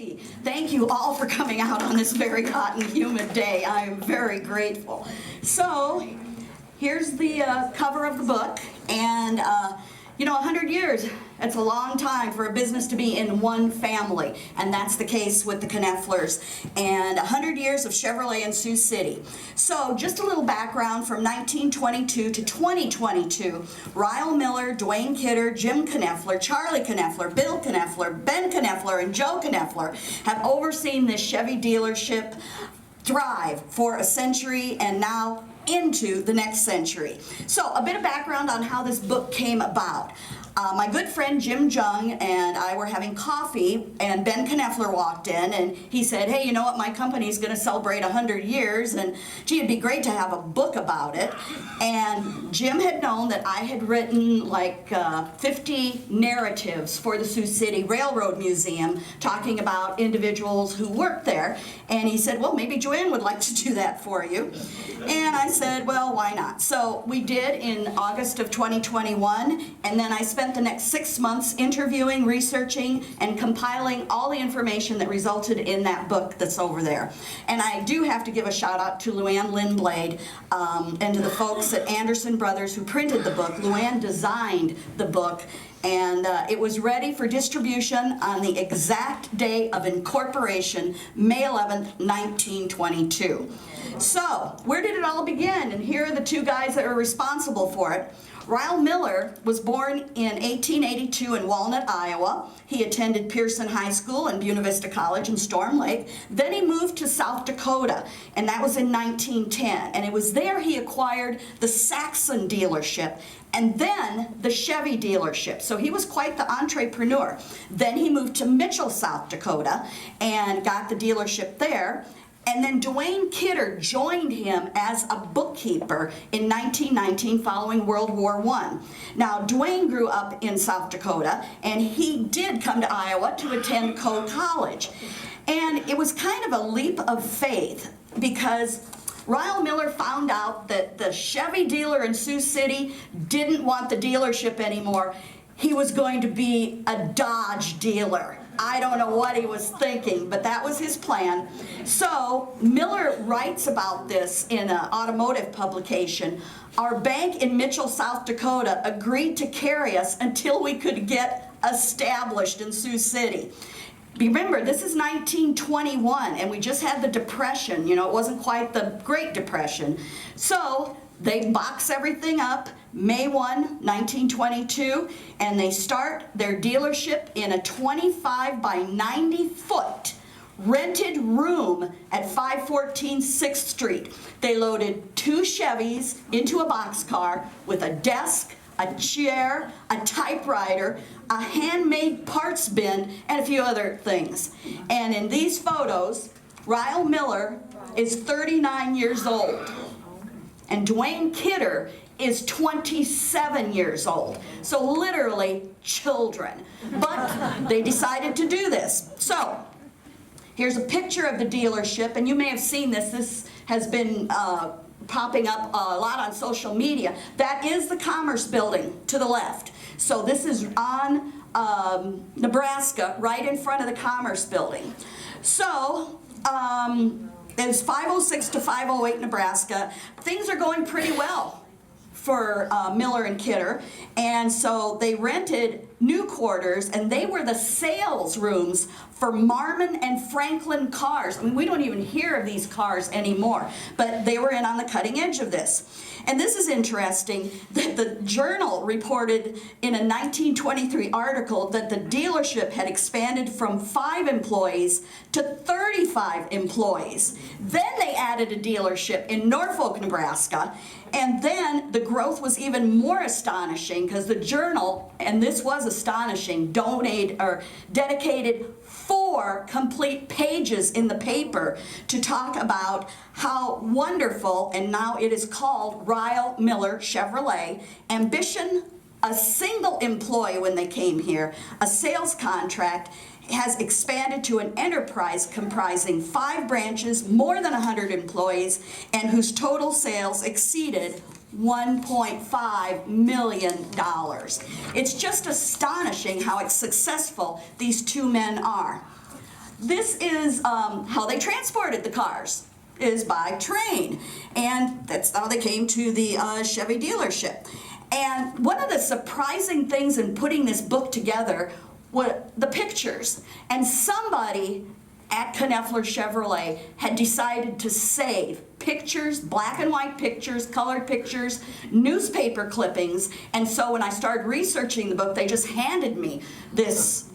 City. Thank you all for coming out on this very hot and humid day. I am very grateful. So, here's the cover of the book, and you know, 100 years, that's a long time for a business to be in one family, and that's the case with the Knoepflers, and 100 years of Chevrolet in Sioux City. So just a little background from 1922 to 2022, Ryal Miller, Duane Kidder, Jim Knoepfler, Charlie Knoepfler, Bill Knoepfler, Ben Knoepfler, and Joe Knoepfler have overseen this Chevy dealership thrive for a century and now into the next century. So a bit of background on how this book came about. My good friend Jim Jung and I were having coffee, and Ben Knoepfler walked in and he said, hey, you know what, my company's going to celebrate 100 years and gee, it'd be great to have a book about it. And Jim had known that I had written like 50 narratives for the Sioux City Railroad Museum talking about individuals who worked there, and he said, well, maybe Joanne would like to do that for you. And I said, well, why not? So we did in August of 2021, and then I spent the next 6 months interviewing, researching, and compiling all the information that resulted in that book that's over there. And I do have to give a shout out to Luann Lindblade and to the folks at Anderson Brothers who printed the book. Luann designed the book, and it was ready for distribution on the exact day of incorporation, May 11th, 1922. So, where did it all begin? And here are the two guys that are responsible for it. Ryal Miller was born in 1882 in Walnut, Iowa. He attended Pearson High School and Buena Vista College in Storm Lake. Then he moved to South Dakota, and that was in 1910. And it was there he acquired the Saxon dealership and then the Chevy dealership. So he was quite the entrepreneur. Then he moved to Mitchell, South Dakota, and got the dealership there. And then Duane Kidder joined him as a bookkeeper in 1919 following World War I. Now, Duane grew up in South Dakota, and he did come to Iowa to attend Coe College. And it was kind of a leap of faith because Ryal Miller found out that the Chevy dealer in Sioux City didn't want the dealership anymore. He was going to be a Dodge dealer. I don't know what he was thinking, but that was his plan. So Miller writes about this in an automotive publication. Our bank in Mitchell, South Dakota agreed to carry us until we could get established in Sioux City. Remember, this is 1921, and we just had the Depression. You know, it wasn't quite the Great Depression. So they box everything up May 1, 1922, and they start their dealership in a 25 by 90 foot rented room at 514 6th Street. They loaded 2 Chevys into a boxcar with a desk, a chair, a typewriter, a handmade parts bin, and a few other things. And in these photos, Ryal Miller is 39 years old, and Duane Kidder is 27 years old. So literally children. But they decided to do this. So here's a picture of the dealership, and you may have seen this. This has been popping up a lot on social media. That is the Commerce Building to the left. So this is on Nebraska, right in front of the Commerce Building. So it's 506 to 508 Nebraska. Things are going pretty well for Miller and Kidder, and so they rented new quarters, and they were the sales rooms for Marmon and Franklin cars. I mean, we don't even hear of these cars anymore, but they were in on the cutting edge of this. And this is interesting that the Journal reported in a 1923 article that the dealership had expanded from 5 employees to 35 employees. Then they added a dealership in Norfolk, Nebraska, and then the growth was even more astonishing because the Journal, and this was astonishing, dedicated 4 complete pages in the paper to talk about how wonderful, and now it is called Ryal Miller Chevrolet, ambition, a single employee when they came here, a sales contract, has expanded to an enterprise comprising 5 branches, more than 100 employees, and whose total sales exceeded $1.5 million. It's just astonishing how successful these 2 men are. this is how they transported the cars, is by train. And that's how they came to the Chevy dealership. And one of the surprising things in putting this book together were the pictures. And somebody at Knoepfler Chevrolet had decided to save pictures, black and white pictures, colored pictures, newspaper clippings. And so when I started researching the book, they just handed me this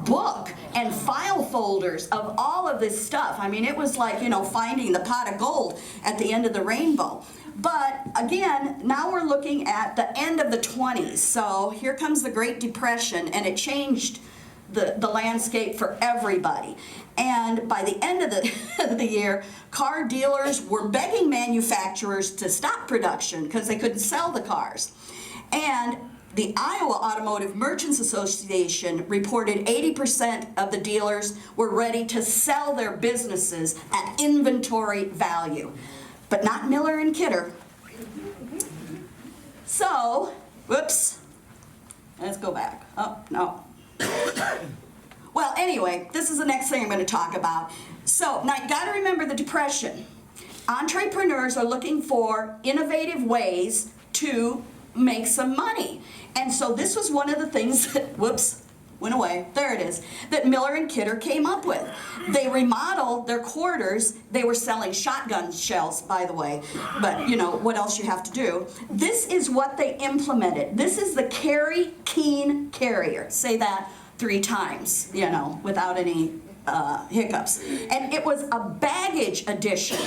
book and file folders of all of this stuff. I mean, it was like, you know, finding the pot of gold at the end of the rainbow. But again, now we're looking at the end of the 20s. So here comes the Great Depression, and it changed the landscape for everybody. And by the end of the year, car dealers were begging manufacturers to stop production because they couldn't sell the cars. And the Iowa Automotive Merchants Association reported 80% of the dealers were ready to sell their businesses at inventory value, but not Miller and Kidder. So, whoops, let's go back. Oh, no. Well, anyway, this is the next thing I'm going to talk about. So, now you got to remember the Depression. Entrepreneurs are looking for innovative ways to make some money. And so this was one of the things that, whoops, went away, there it is, that Miller and Kidder came up with. They remodeled their quarters. They were selling shotgun shells, by the way, but you know, what else you have to do. This is what they implemented. This is the Carry Keen Carrier. Say that 3 times, you know, without any hiccups. And it was a baggage addition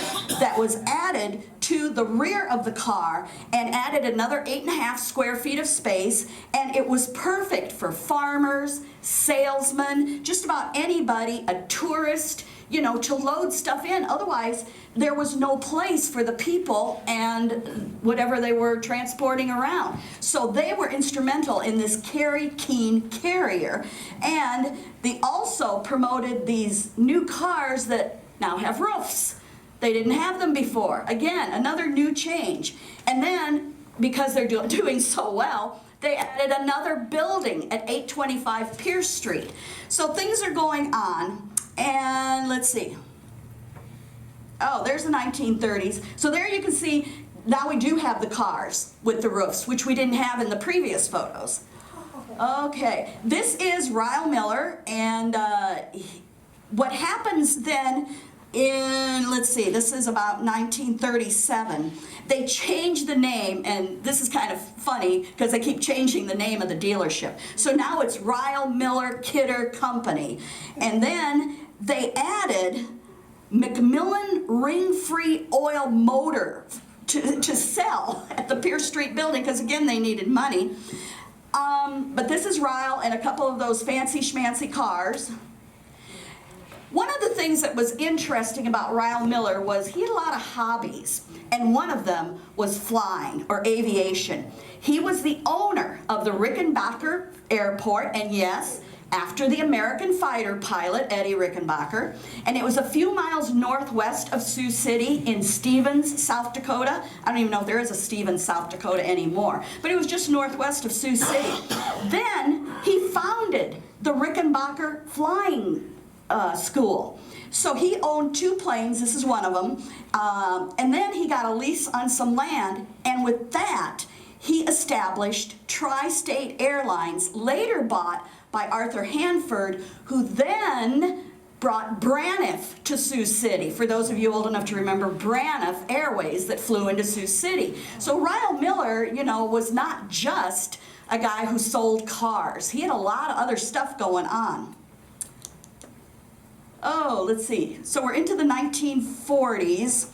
that was added to the rear of the car and added another 8.5 square feet of space, and it was perfect for farmers, salesmen, just about anybody, a tourist, you know, to load stuff in. Otherwise, there was no place for the people and whatever they were transporting around. So they were instrumental in this Carry Keen Carrier, and they also promoted these new cars that now have roofs. They didn't have them before. Again, another new change. And then, because they're doing so well, they added another building at 825 Pierce Street. So things are going on, and let's see. Oh, there's the 1930s. So there you can see, now we do have the cars with the roofs, which we didn't have in the previous photos. Okay, this is Ryal Miller, and what happens then in, let's see, this is about 1937. They changed the name, and this is kind of funny because they keep changing the name of the dealership. So now it's Ryal Miller Kidder Company. And then they added Macmillan ring-free oil motor to sell at the Pierce Street building because, again, they needed money. But this is Ryal and a couple of those fancy schmancy cars. One of the things that was interesting about Ryal Miller was he had a lot of hobbies, and one of them was flying or aviation. He was the owner of the Rickenbacker Airport, and yes, after the American fighter pilot Eddie Rickenbacker, and it was a few miles northwest of Sioux City in Stevens, South Dakota. I don't even know if there is a Stevens, South Dakota anymore, but it was just northwest of Sioux City. Then he founded the Rickenbacker Flying School. So he owned 2 planes, this is one of them, and then he got a lease on some land, and with that, he established Tri-State Airlines, later bought by Arthur Hanford, who then brought Braniff to Sioux City. For those of you old enough to remember Braniff Airways that flew into Sioux City. So Ryal Miller, you know, was not just a guy who sold cars. He had a lot of other stuff going on. Oh, let's see. So we're into the 1940s.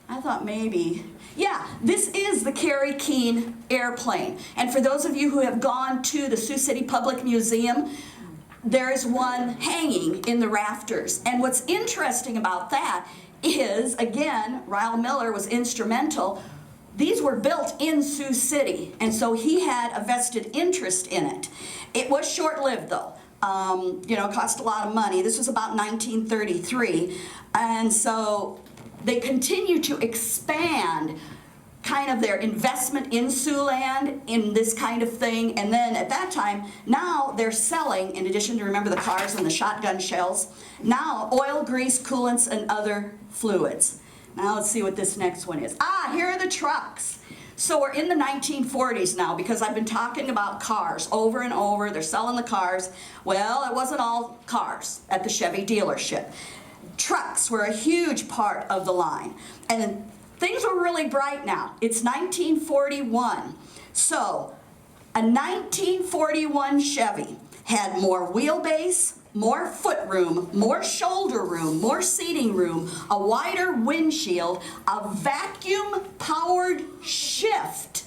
I thought maybe, yeah, this is the Carry Keen airplane. And for those of you who have gone to the Sioux City Public Museum, there is one hanging in the rafters. And what's interesting about that is, again, Ryal Miller was instrumental. These were built in Sioux City, and so he had a vested interest in it. It was short-lived, though. You know, it cost a lot of money. This was about 1933, and so they continue to expand kind of their investment in Siouxland, in this kind of thing. And then at that time, now they're selling, in addition to, remember, the cars and the shotgun shells, now oil, grease, coolants, and other fluids. Now let's see what this next one is. Here are the trucks. So we're in the 1940s now, because I've been talking about cars over and over. They're selling the cars. Well, it wasn't all cars at the Chevy dealership. Trucks were a huge part of the line. And things were really bright now. It's 1941. So a 1941 Chevy had more wheelbase, more footroom, more shoulder room, more seating room, a wider windshield, a vacuum-powered shift,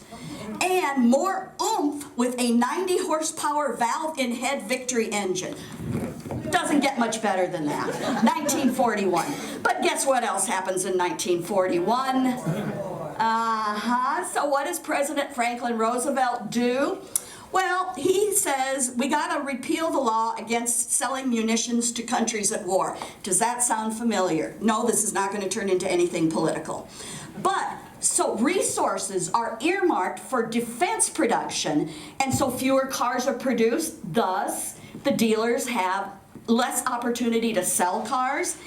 and more oomph with a 90 horsepower valve-in head Victory engine. Doesn't get much better than that. 1941. But guess what else happens in 1941? So what does President Franklin Roosevelt do? Well, he says we got to repeal the law against selling munitions to countries at war. Does that sound familiar? No, this is not going to turn into anything political. But so resources are earmarked for defense production, and so fewer cars are produced. Thus, the dealers have less opportunity to sell cars.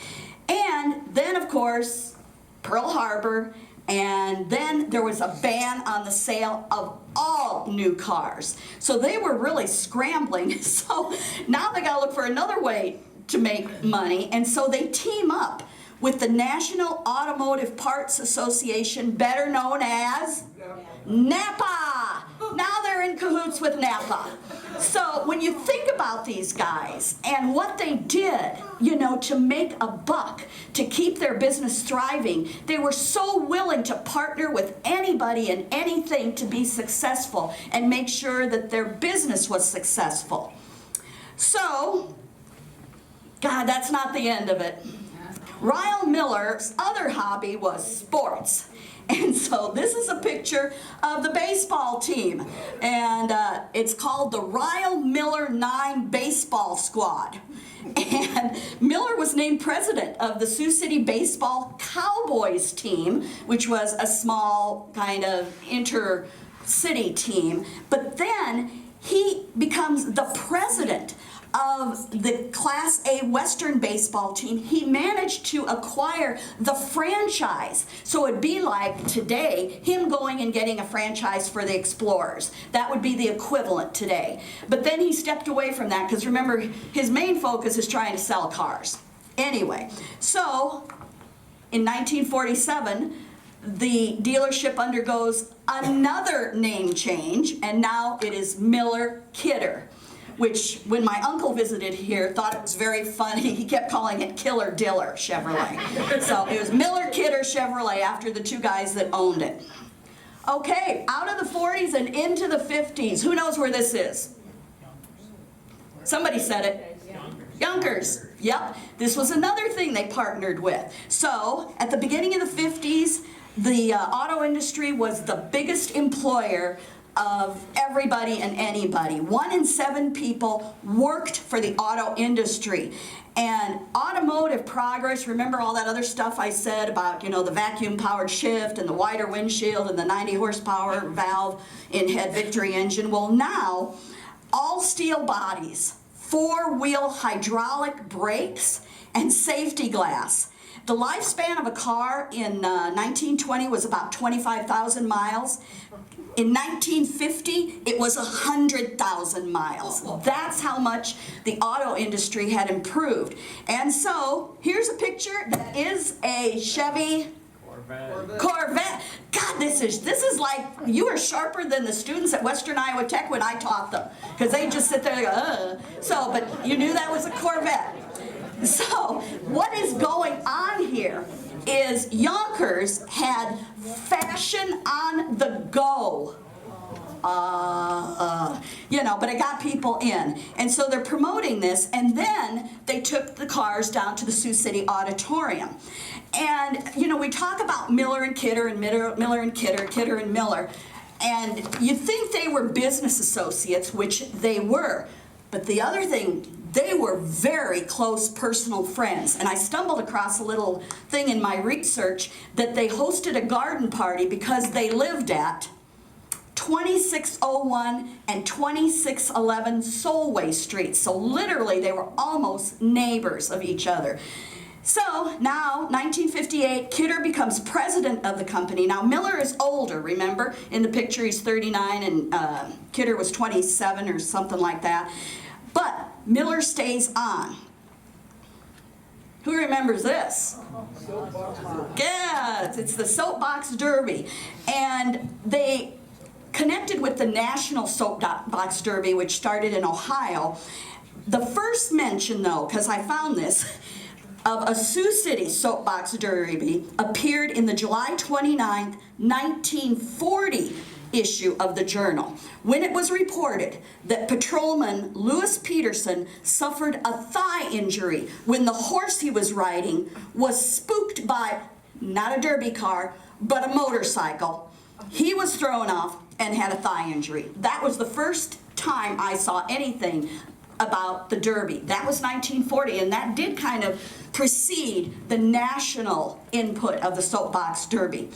And then, of course, Pearl Harbor. And then there was a ban on the sale of all new cars. So they were really scrambling. So now they got to look for another way to make money. And so they team up with the National Automotive Parts Association, better known as NAPA. Now they're in cahoots with NAPA. So when you think about these guys and what they did, you know, to make a buck, to keep their business thriving, they were so willing to partner with anybody and anything to be successful and make sure that their business was successful. So, God, that's not the end of it. Ryal Miller's other hobby was sports. And so this is a picture of the baseball team. And it's called the Ryal Miller 9 Baseball Squad. And Miller was named president of the Sioux City Baseball Cowboys team, which was a small kind of inter-city team. But then he becomes the president of the Class A Western baseball team. He managed to acquire the franchise. So it'd be like today, him going and getting a franchise for the Explorers. That would be the equivalent today. But then he stepped away from that, because remember, his main focus is trying to sell cars. Anyway, so in 1947, the dealership undergoes another name change, and now it is Miller Kidder, which, when my uncle visited here, thought it was very funny. He kept calling it Killer Diller Chevrolet. So it was Miller Kidder Chevrolet after the two guys that owned it. Okay, out of the 40s and into the 50s. Who knows where this is? Somebody said it. Yonkers. Yep, this was another thing they partnered with. So at the beginning of the 50s, the auto industry was the biggest employer of everybody and anybody. 1 in 7 people worked for the auto industry. And automotive progress, remember all that other stuff I said about, you know, the vacuum-powered shift and the wider windshield and the 90 horsepower valve in head Victory engine? Well, now, all steel bodies, 4-wheel hydraulic brakes, and safety glass. The lifespan of a car in 1920 was about 25,000 miles. In 1950, it was 100,000 miles. That's how much the auto industry had improved. And so, here's a picture that is a Chevy Corvette. God, this is like, you are sharper than the students at Western Iowa Tech when I taught them. Because they just sit there and go, So, but you knew that was a Corvette. So, what is going on here is Yonkers had fashion on the go. You know, but it got people in. And so they're promoting this, and then they took the cars down to the Sioux City Auditorium. And, you know, we talk about Miller and Kidder and Miller and Kidder, Kidder and Miller, and you think they were business associates, which they were. But the other thing they were very close personal friends. And I stumbled across a little thing in my research that they hosted a garden party because they lived at 2601 and 2611 Solway Street. So literally they were almost neighbors of each other. So now, 1958, Kidder becomes president of the company. Now Miller is older, remember? In the picture he's 39 and Kidder was 27 or something like that. But Miller stays on. Who remembers this? Yeah, it's the Soapbox Derby. And they connected with the National Soapbox Derby, which started in Ohio. The first mention, though, because I found this, of a Sioux City Soapbox Derby appeared in the July 29th, 1940 issue of the Journal, when it was reported that patrolman Lewis Peterson suffered a thigh injury when the horse he was riding was spooked by not a derby car, but a motorcycle. He was thrown off and had a thigh injury. That was the first time I saw anything about the Derby. That was 1940, and that did kind of precede the national input of the Soapbox Derby.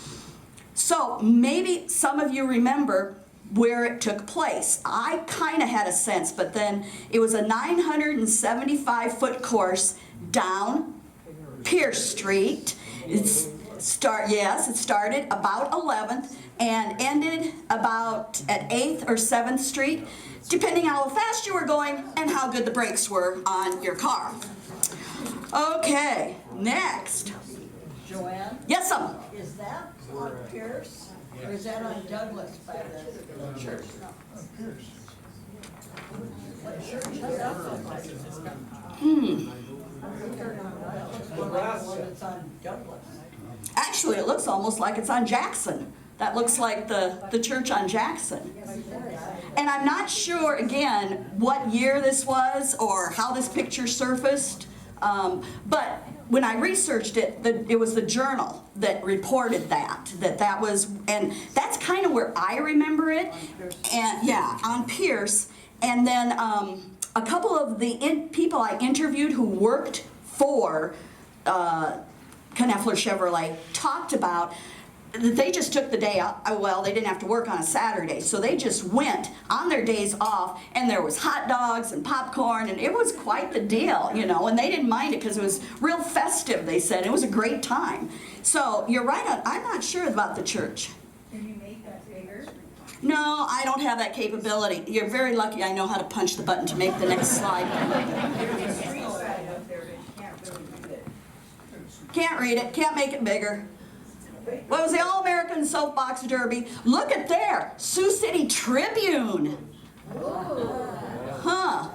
So maybe some of you remember where it took place. I kind of had a sense, but then it was a 975-foot course down Pierce Street. It started about 11th and ended about at 8th or 7th Street, depending how fast you were going and how good the brakes were on your car. Okay, next. Joanne? Yes, Is that on Pierce? Or is that on Douglas by the church? What church is that on? It's on Douglas. Actually, it looks almost like it's on Jackson. That looks like the church on Jackson. And I'm not sure, again, what year this was or how this picture surfaced, but when I researched it, it was the Journal that reported that was, and that's kind of where I remember it, and yeah, on Pierce. And then a couple of the people I interviewed who worked for Knoepfler Chevrolet talked about they just took the day off. Well, they didn't have to work on a Saturday, so they just went on their days off, and there was hot dogs and popcorn, and it was quite the deal, you know, and they didn't mind it because it was real festive, they said. It was a great time. So you're right, I'm not sure about the church. Can you make that bigger? No, I don't have that capability. You're very lucky I know how to punch the button to make the next slide. Can't read it, can't make it bigger. What was the All-American Soapbox Derby? Look at there, Sioux City Tribune. Huh.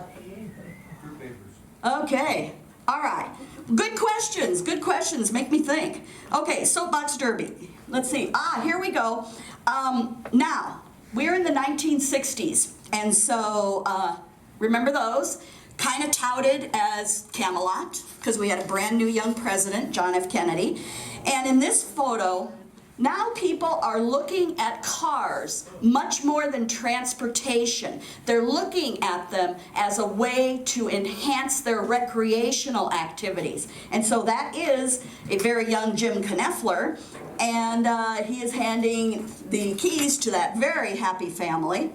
Okay, all right. Good questions, make me think. Okay, Soapbox Derby. Let's see, here we go. Now, we're in the 1960s, and so remember those? Kind of touted as Camelot, because we had a brand new young president, John F. Kennedy. And in this photo, now people are looking at cars much more than transportation. They're looking at them as a way to enhance their recreational activities. And so that is a very young Jim Knoepfler, and he is handing the keys to that very happy family.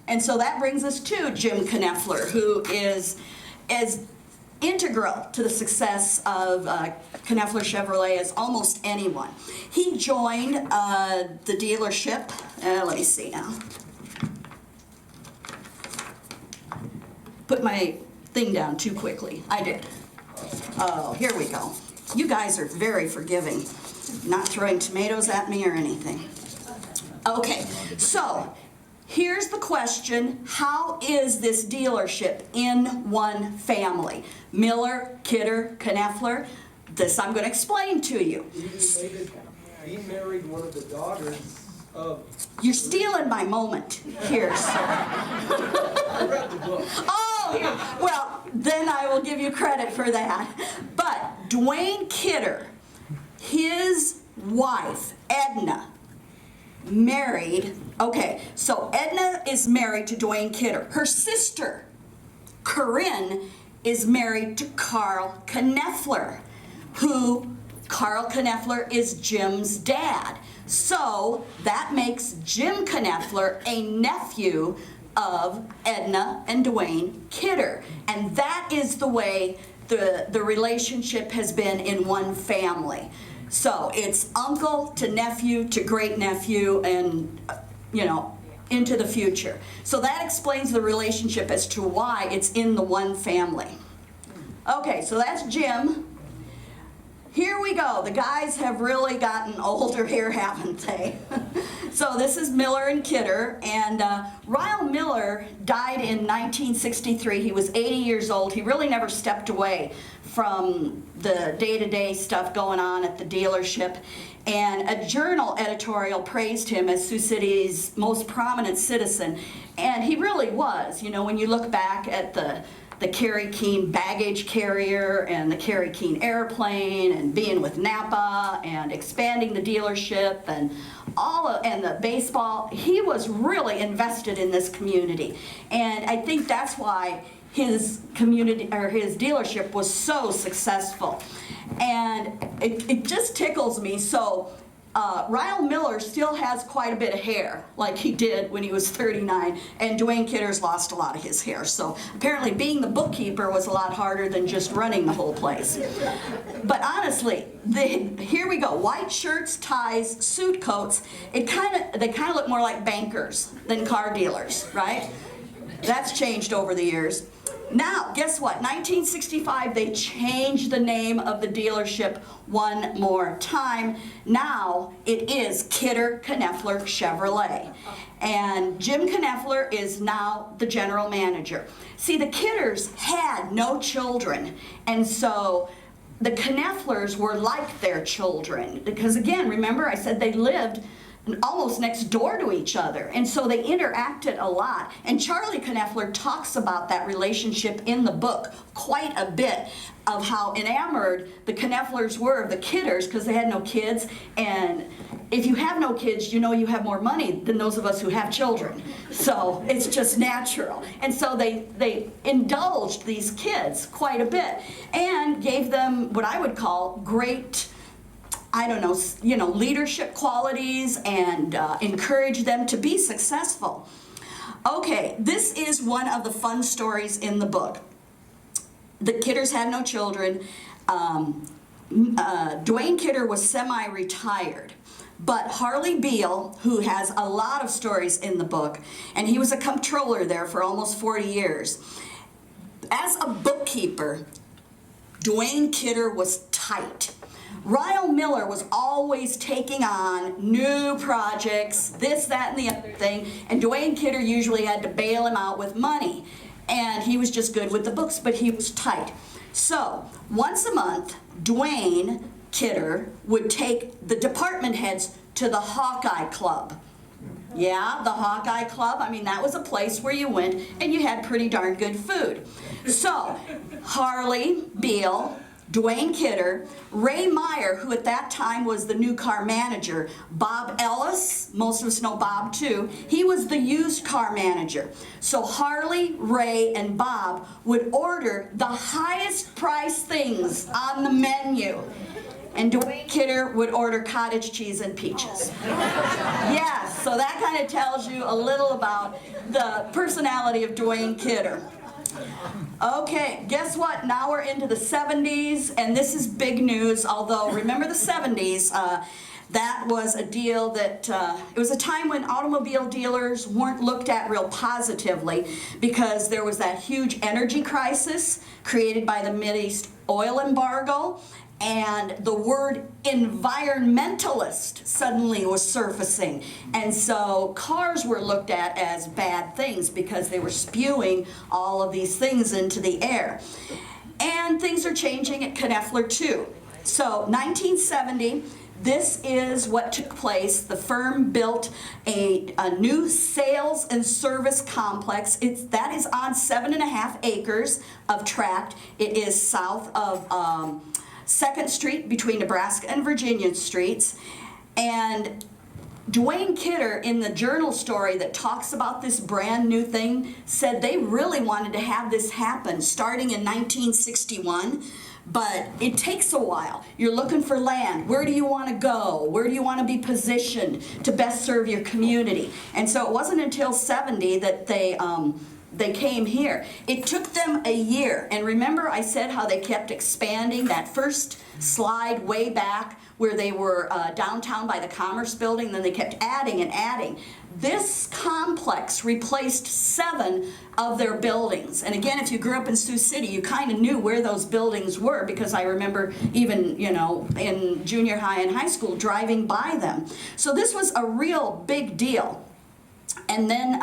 And so that brings us to Jim Knoepfler, who is as integral to the success of Knoepfler Chevrolet as almost anyone. He joined the dealership, let me see now. Put my thing down too quickly. I did. Oh, here we go. You guys are very forgiving. Not throwing tomatoes at me or anything. Okay, so here's the question: how is this dealership in one family? Miller, Kidder, Knoepfler. This I'm going to explain to you. He married one of the daughters of... You're stealing my moment here, sir. I read the book. Oh, well, then I will give you credit for that. But Duane Kidder, his wife, Edna, married, okay, so Edna is married to Duane Kidder. Her sister Corinne is married to Carl Knoepfler, who Carl Knoepfler is Jim's dad. So that makes Jim Knoepfler a nephew of Edna and Duane Kidder. And that is the way the relationship has been in one family. So it's uncle to nephew to great nephew and, into the future. So that explains the relationship as to why it's in the one family. Okay, so that's Jim. Here we go. The guys have really gotten older here, haven't they? So this is Miller and Kidder, and Ryal Miller died in 1963. He was 80 years old. He really never stepped away from the day-to-day stuff going on at the dealership. And a journal editorial praised him as Sioux City's most prominent citizen. And he really was. When you look back at the Carrie Keene baggage carrier and the Carrie Keene airplane and being with Napa and expanding the dealership and and the baseball, he was really invested in this community. And I think that's why his community or his dealership was so successful. And it just tickles me. So Ryal Miller still has quite a bit of hair, like he did when he was 39, and Duane Kidder's lost a lot of his hair. So apparently being the bookkeeper was a lot harder than just running the whole place. But honestly, here we go. White shirts, ties, suit coats. They kind of look more like bankers than car dealers, right? That's changed over the years. Now, guess what? 1965, they changed the name of the dealership one more time. Now, it is Kidder Knoepfler Chevrolet. And Jim Knoepfler is now the general manager. See, the Kidders had no children, and so the Knoepflers were like their children. Because again, remember I said they lived almost next door to each other, and so they interacted a lot. And Charlie Knoepfler talks about that relationship in the book quite a bit, of how enamored the Knoepflers were of the Kidders because they had no kids. And if you have no kids, you have more money than those of us who have children. So it's just natural. And so they indulged these kids quite a bit and gave them what I would call great, leadership qualities and encourage them to be successful. Okay, this is one of the fun stories in the book. The Kidders had no children. Duane Kidder was semi-retired. But Harley Beale, who has a lot of stories in the book, and he was a comptroller there for almost 40 years. As a bookkeeper, Duane Kidder was tight. Ryal Miller was always taking on new projects, this, that, and the other thing, and Duane Kidder usually had to bail him out with money. And he was just good with the books, but he was tight. So, once a month, Duane Kidder would take the department heads to the Hawkeye Club. Yeah, the Hawkeye Club, that was a place where you went and you had pretty darn good food. So, Harley Beale, Duane Kidder, Ray Meyer, who at that time was the new car manager, Bob Ellis, most of us know Bob too, he was the used car manager. So Harley, Ray, and Bob would order the highest priced things on the menu. And Duane Kidder would order cottage cheese and peaches. Yes, so that kind of tells you a little about the personality of Duane Kidder. Okay, guess what? Now we're into the 70s, and this is big news, although remember the 70s, that was a deal that, it was a time when automobile dealers weren't looked at real positively because there was that huge energy crisis created by the Mideast oil embargo, and the word environmentalist suddenly was surfacing. And so cars were looked at as bad things because they were spewing all of these things into the air. And things are changing at Knoepfler too. So 1970, this is what took place. The firm built a new sales and service complex. That is on 7.5 acres of tract. It is south of 2nd Street between Nebraska and Virginia streets. And Duane Kidder, in the journal story that talks about this brand new thing, said they really wanted to have this happen starting in 1961, but it takes a while. You're looking for land. Where do you want to go? Where do you want to be positioned to best serve your community? And so it wasn't until 70 that they came here. It took them a year. And remember I said how they kept expanding? That first slide way back where they were downtown by the Commerce Building, then they kept adding and adding. This complex replaced 7 of their buildings. And again, if you grew up in Sioux City, you kind of knew where those buildings were, because I remember even, you know, in junior high and high school driving by them. So this was a real big deal. And then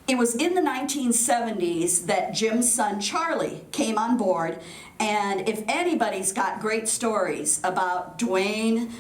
it was in the 1970s that Jim's son Charlie came on board, and if anybody's got great stories about Duane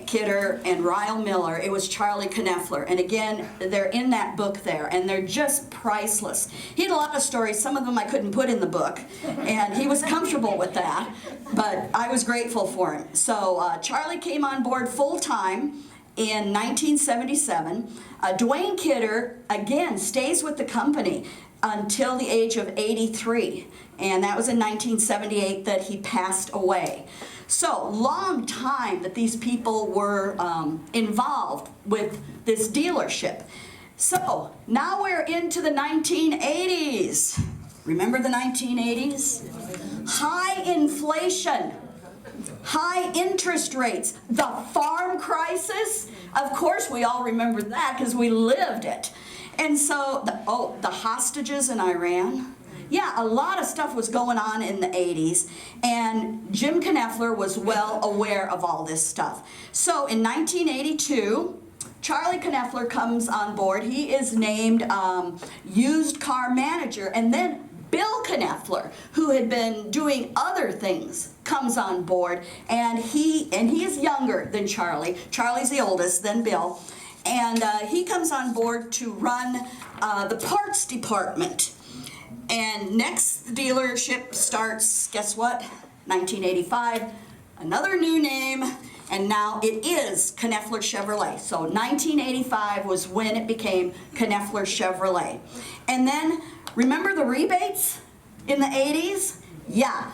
Kidder and Ryal Miller, it was Charlie Knoepfler. And again, they're in that book there, and they're just priceless. He had a lot of stories, some of them I couldn't put in the book, and he was comfortable with that, but I was grateful for him. So Charlie came on board full-time in 1977. Duane Kidder, again, stays with the company until the age of 83. And that was in 1978 that he passed away. So, long time that these people were involved with this dealership. So, now we're into the 1980s. Remember the 1980s? High inflation. High interest rates, the farm crisis, of course we all remember that because we lived it. And so, the hostages in Iran. Yeah, a lot of stuff was going on in the 80s, and Jim Knoepfler was well aware of all this stuff. So in 1982, Charlie Knoepfler comes on board. He is named used car manager, and then Bill Knoepfler, who had been doing other things, comes on board, and he is younger than Charlie. Charlie's the oldest, then Bill, and he comes on board to run the parts department. And next, the dealership starts, guess what? 1985, another new name, and now it is Knoepfler Chevrolet. So 1985 was when it became Knoepfler Chevrolet. And then, remember the rebates in the 80s? Yeah,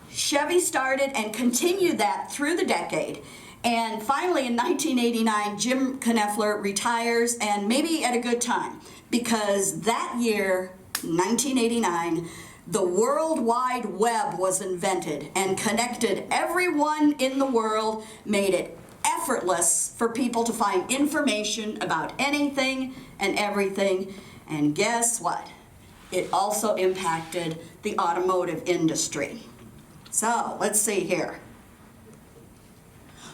Chevy started and continued that through the decade. And finally in 1989, Jim Knoepfler retires, and maybe at a good time, because that year, 1989, the World Wide Web was invented and connected everyone in the world, made it effortless for people to find information about anything and everything. And guess what? It also impacted the automotive industry. So, let's see here.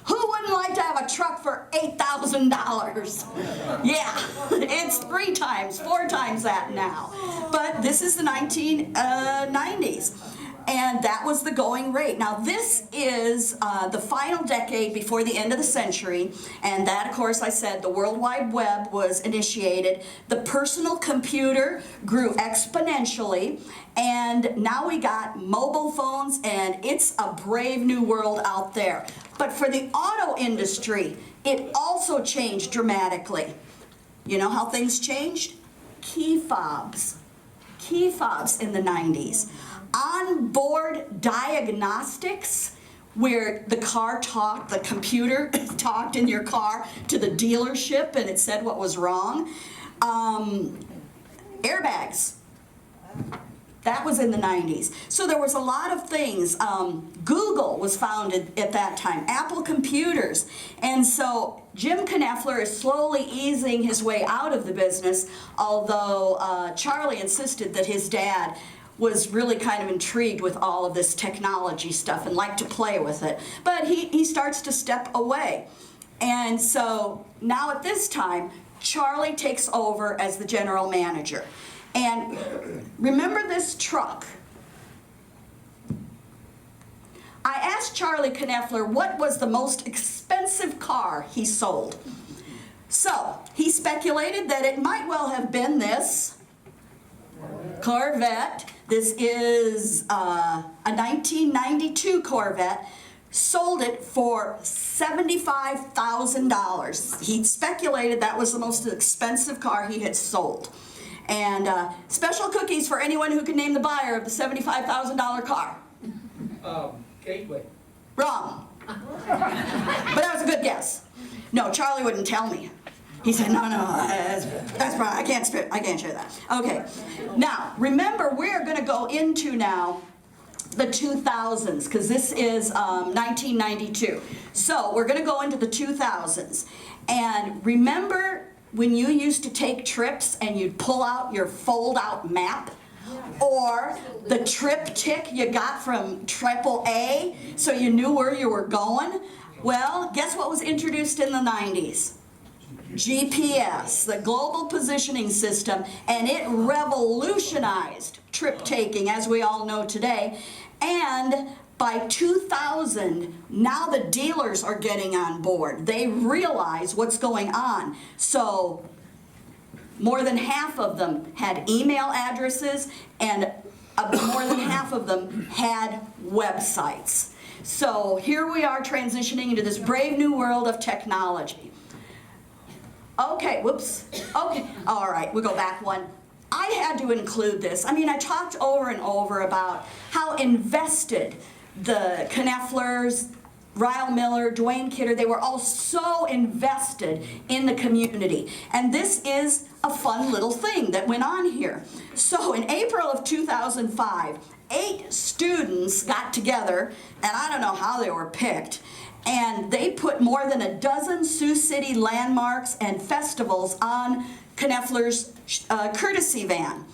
Who wouldn't like to have a truck for $8,000? Yeah, it's 3 times, 4 times that now. But this is the 1990s. And that was the going rate. Now this is the final decade before the end of the century, and that, of course, I said the World Wide Web was initiated. The personal computer grew exponentially, and now we got mobile phones, and it's a brave new world out there. But for the auto industry, it also changed dramatically. You know how things changed? Key fobs. Key fobs in the 90s. On-board diagnostics, where the car talked, the computer talked in your car to the dealership and it said what was wrong. Airbags. That was in the 90s. So there was a lot of things. Google was founded at that time, Apple computers. And so Jim Knoepfler is slowly easing his way out of the business, although Charlie insisted that his dad was really kind of intrigued with all of this technology stuff and liked to play with it. But he starts to step away. And so now at this time, Charlie takes over as the general manager. And remember this truck. I asked Charlie Knoepfler what was the most expensive car he sold. So he speculated that it might well have been this Corvette. This is a 1992 Corvette, sold it for $75,000. He speculated that was the most expensive car he had sold. And special cookies for anyone who can name the buyer of the $75,000 car. Gateway. Wrong. But that was a good guess. No, Charlie wouldn't tell me. He said, no, that's wrong. I can't share that. Okay. Now, remember, we're going to go into now the 2000s, because this is 1992. So we're going to go into the 2000s. And remember when you used to take trips and you'd pull out your fold-out map? Or the triptych you got from AAA so you knew where you were going? Well, guess what was introduced in the 90s? GPS, the Global Positioning System, and it revolutionized trip taking, as we all know today. And by 2000, now the dealers are getting on board. They realize what's going on. So more than half of them had email addresses, and more than half of them had websites. So here we are transitioning into this brave new world of technology. Okay, whoops. Okay, all right, we'll go back one. I had to include this. I mean, I talked over and over about how invested the Knoepflers, Ryal Miller, Duane Kidder, they were all so invested in the community. And this is a fun little thing that went on here. So in April of 2005, 8 students got together, and I don't know how they were picked, and they put more than a dozen Sioux City landmarks and festivals on Knoepfler's courtesy van.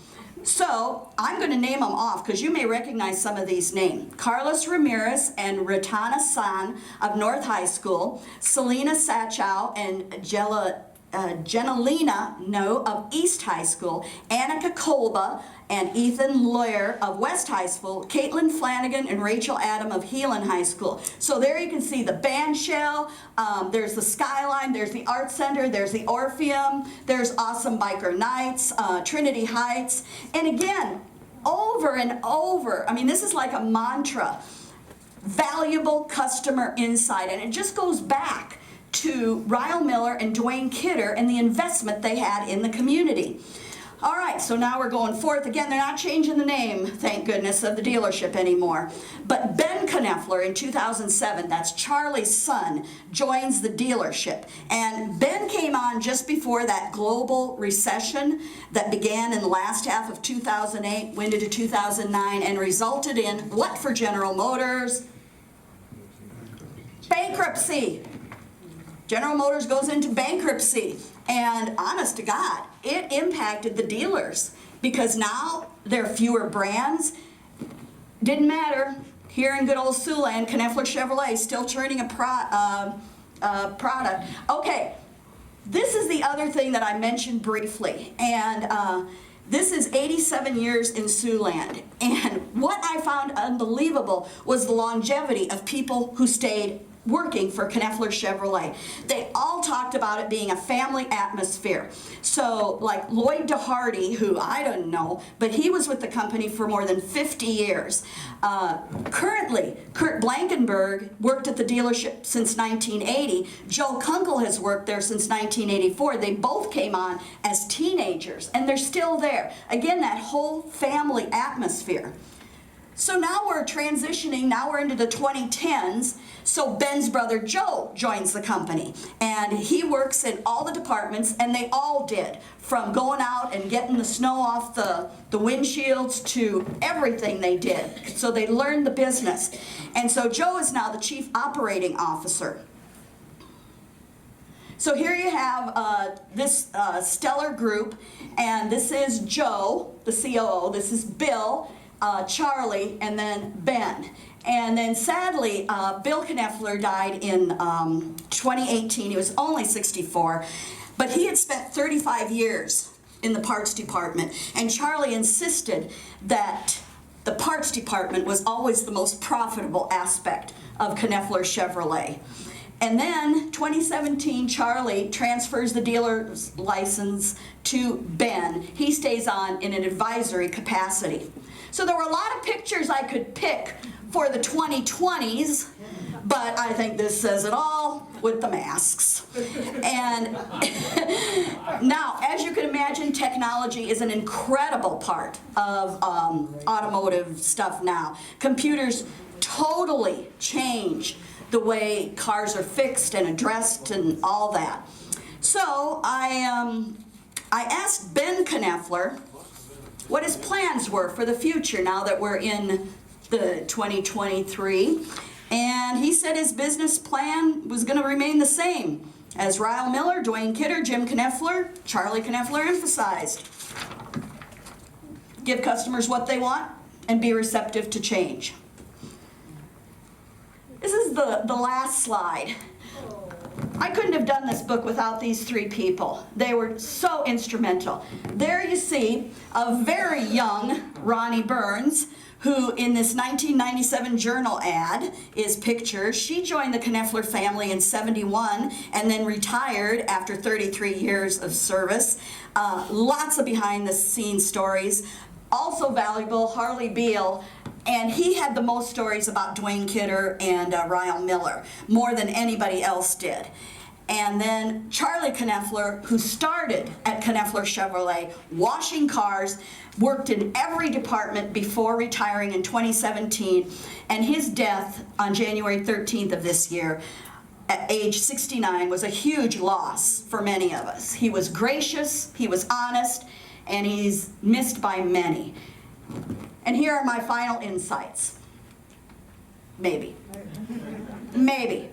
So I'm going to name them off because you may recognize some of these names. Carlos Ramirez and Ratana San of North High School, Selena Sachow and Jenalina No of East High School, Annika Kolba and Ethan Lawyer of West High School, Caitlin Flanagan and Rachel Adam of Heelan High School. So there you can see the band shell, there's the Skyline, there's the Art Center, there's the Orpheum, there's Awesome Biker Nights, Trinity Heights, and again, over and over, I mean, this is like a mantra, valuable customer insight, and it just goes back to Ryal Miller and Duane Kidder and the investment they had in the community. All right, so now we're going forth. Again, they're not changing the name, thank goodness, of the dealership anymore. But Ben Knoepfler in 2007, that's Charlie's son, joins the dealership. And Ben came on just before that global recession that began in the last half of 2008, went into 2009, and resulted in what for General Motors? Bankruptcy. General Motors goes into bankruptcy, and honest to God, it impacted the dealers because now there are fewer brands. Didn't matter. Here in good old Siouxland, Knoepfler Chevrolet still churning a product. Okay, this is the other thing that I mentioned briefly, and this is 87 years in Siouxland, and what I found unbelievable was the longevity of people who stayed working for Knoepfler Chevrolet. They all talked about it being a family atmosphere. So like Lloyd DeHardy, who I don't know, but he was with the company for more than 50 years. Currently, Kurt Blankenberg worked at the dealership since 1980. Joe Kunkel has worked there since 1984. They both came on as teenagers, and they're still there. Again, that whole family atmosphere. So now we're transitioning, now we're into the 2010s, so Ben's brother Joe joins the company, and he works in all the departments, and they all did, from going out and getting the snow off the windshields to everything they did, so they learned the business. And so Joe is now the Chief Operating Officer. So here you have this stellar group, and this is Joe, the COO, this is Bill, Charlie, and then Ben. And then sadly, Bill Knoepfler died in 2018. He was only 64, but he had spent 35 years in the parts department. And Charlie insisted that the parts department was always the most profitable aspect of Knoepfler Chevrolet. And then 2017, Charlie transfers the dealer's license to Ben. He stays on in an advisory capacity. So there were a lot of pictures I could pick for the 2020s, But I think this says it all with the masks. And now, as you can imagine, technology is an incredible part of automotive stuff now. Computers totally change the way cars are fixed and addressed and all that. So I asked Ben Knoepfler what his plans were for the future now that we're in the 2023. And he said his business plan was going to remain the same as Ryal Miller, Duane Kidder, Jim Knoepfler, Charlie Knoepfler emphasized. Give customers what they want and be receptive to change. This is the last slide. I couldn't have done this book without these three people. They were so instrumental. There you see a very young Ronnie Burns, who in this 1997 journal ad is pictured. She joined the Knoepfler family in '71 and then retired after 33 years of service. Lots of behind the scenes stories. Also valuable, Harley Beale, and he had the most stories about Duane Kidder and Ryal Miller, more than anybody else did. And then Charlie Knoepfler, who started at Knoepfler Chevrolet, washing cars, worked in every department before retiring in 2017, and his death on January 13th of this year, at age 69, was a huge loss for many of us. He was gracious, he was honest, and he's missed by many. And here are my final insights. Maybe. Maybe.